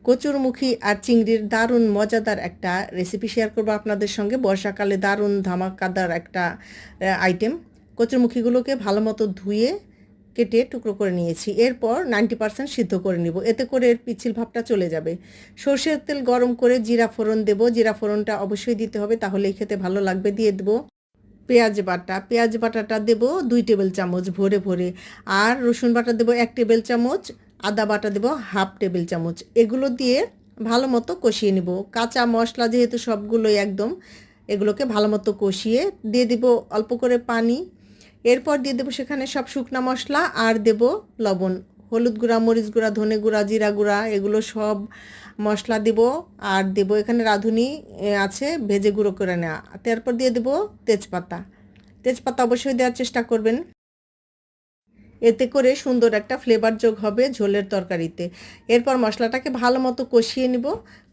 কচুরমুখী আর চিংড়ির দারুণ মজাদার একটা রেসিপি শেয়ার করবো আপনাদের সঙ্গে। বর্ষাকালে দারুণ ধামাকাদার একটা আইটেম। কচুরমুখীগুলোকে ভালো মতো ধুয়ে কেটে টুকরো করে নিয়েছি। এরপর 90% সিদ্ধ করে নিব, এতে করে এর পিচ্ছিল ভাবটা চলে যাবে। সর্ষের তেল গরম করে জিরা ফোড়ন দেব। জিরা ফোড়নটা অবশ্যই দিতে হবে, তাহলেই খেতে ভালো লাগবে। দিয়ে দেবো পেঁয়াজ বাটা। পেঁয়াজ বাটাটা দেবো 2 টেবিল চামচ ভরে ভরে। আর রসুন বাটা দেবো 1 টেবিল চামচ। আদা বাটা দেবো 1/2 টেবিল চামচ। এগুলো দিয়ে ভালো মতো কষিয়ে নিব। কাঁচা মশলা যেহেতু সবগুলোই একদম, এগুলোকে ভালো মতো কষিয়ে দিয়ে দিব অল্প করে পানি। এরপর দিয়ে দেবো সেখানে সব শুকনা মশলা আর দেব লবণ, হলুদ গুঁড়া, মরিচ গুঁড়া, ধনে গুঁড়া, জিরা গুঁড়া, এগুলো সব মশলা দেব। আর দেব এখানে রাঁধুনি আছে ভেজে গুঁড়ো করে নেওয়া। তারপর দিয়ে দেব তেজপাতা। তেজপাতা অবশ্যই দেওয়ার চেষ্টা করবেন, এতে করে সুন্দর একটা ফ্লেভার যোগ হবে ঝোলের তরকারিতে। এরপর মশলাটাকে ভালো মতো কষিয়ে নিব।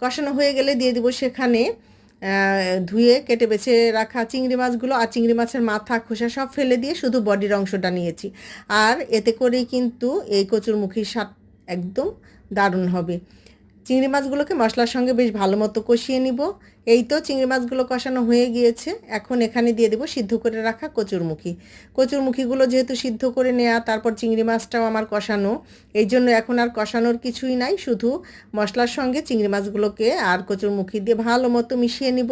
কষানো হয়ে গেলে দিয়ে দিব সেখানে ধুয়ে কেটে বেছে রাখা চিংড়ি মাছগুলো। আর চিংড়ি মাছের মাথা খোসা সব ফেলে দিয়ে শুধু বডির অংশটা নিয়েছি। আর এতে করেই কিন্তু এই কচুরমুখীর স্বাদ একদম দারুণ হবে। চিংড়ি মাছগুলোকে মশলার সঙ্গে বেশ ভালো মতো কষিয়ে নিব। এই তো চিংড়ি মাছগুলো কষানো হয়ে গিয়েছে। এখন এখানে দিয়ে দেবো সিদ্ধ করে রাখা কচুরমুখী। কচুরমুখীগুলো যেহেতু সিদ্ধ করে নেওয়া, তারপর চিংড়ি মাছটাও আমার কষানো, এই জন্য এখন আর কষানোর কিছুই নাই, শুধু মশলার সঙ্গে চিংড়ি মাছগুলোকে আর কচুরমুখী দিয়ে ভালো মতো মিশিয়ে নিব।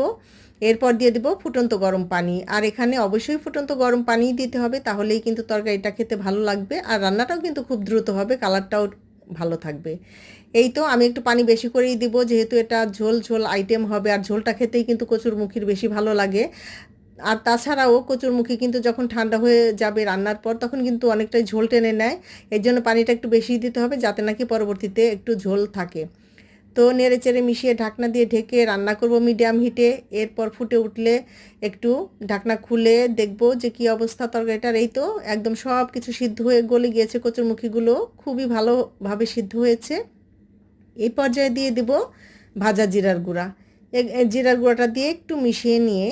এরপর দিয়ে দেবো ফুটন্ত গরম পানি। আর এখানে অবশ্যই ফুটন্ত গরম পানিই দিতে হবে, তাহলেই কিন্তু তরকারিটা খেতে ভালো লাগবে। আর রান্নাটাও কিন্তু খুব দ্রুত হবে, কালারটাও ভালো থাকবে। এই তো আমি একটু পানি বেশি করেই দিব, যেহেতু এটা ঝোল ঝোল আইটেম হবে। আর ঝোলটা খেতেই কিন্তু কচুরমুখীর বেশি ভালো লাগে। আর তাছাড়াও কচুরমুখী কিন্তু যখন ঠান্ডা হয়ে যাবে রান্নার পর, তখন কিন্তু অনেকটাই ঝোল টেনে নেয়। এর জন্য পানিটা একটু বেশি দিতে হবে, যাতে নাকি পরবর্তীতে একটু ঝোল থাকে। তো নেড়ে চেড়ে মিশিয়ে ঢাকনা দিয়ে ঢেকে রান্না করব মিডিয়াম হিটে। এরপর ফুটে উঠলে একটু ঢাকনা খুলে দেখব যে কী অবস্থা তরকারিটার। এই তো একদম সব কিছু সিদ্ধ হয়ে গলে গিয়েছে, কচুরমুখীগুলো খুবই ভালোভাবে সিদ্ধ হয়েছে। এই পর্যায়ে দিয়ে দেব ভাজা জিরার গুঁড়া। জিরার গুঁড়াটা দিয়ে একটু মিশিয়ে নিয়ে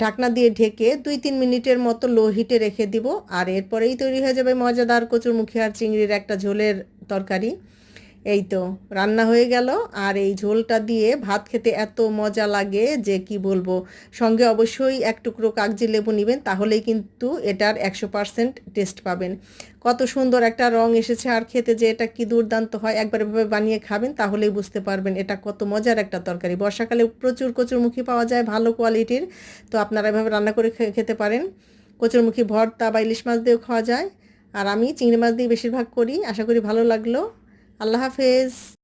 ঢাকনা দিয়ে ঢেকে 2-3 মিনিটের মতো লো হিটে রেখে দিব। আর এরপরেই তৈরি হয়ে যাবে মজাদার কচুরমুখী আর চিংড়ির একটা ঝোলের তরকারি। এই তো রান্না হয়ে গেল। আর এই ঝোলটা দিয়ে ভাত খেতে এত মজা লাগে যে কি বলবো। সঙ্গে অবশ্যই এক টুকরো কাগজি লেবু নেবেন, তাহলেই কিন্তু এটার 100% টেস্ট পাবেন। কত সুন্দর একটা রং এসেছে, আর খেতে যে এটা কি দুর্দান্ত হয়। একবার এভাবে বানিয়ে খাবেন, তাহলেই বুঝতে পারবেন এটা কত মজার একটা তরকারি। বর্ষাকালে প্রচুর কচুরমুখী পাওয়া যায় ভালো কোয়ালিটির, তো আপনারা এভাবে রান্না করে খেতে পারেন। কচুরমুখী ভর্তা বা ইলিশ মাছ দিয়েও খাওয়া যায়। আর আমি চিংড়ি মাছ দিয়ে বেশিরভাগ করি। আশা করি ভালো লাগলো। আল্লাহ হাফেজ।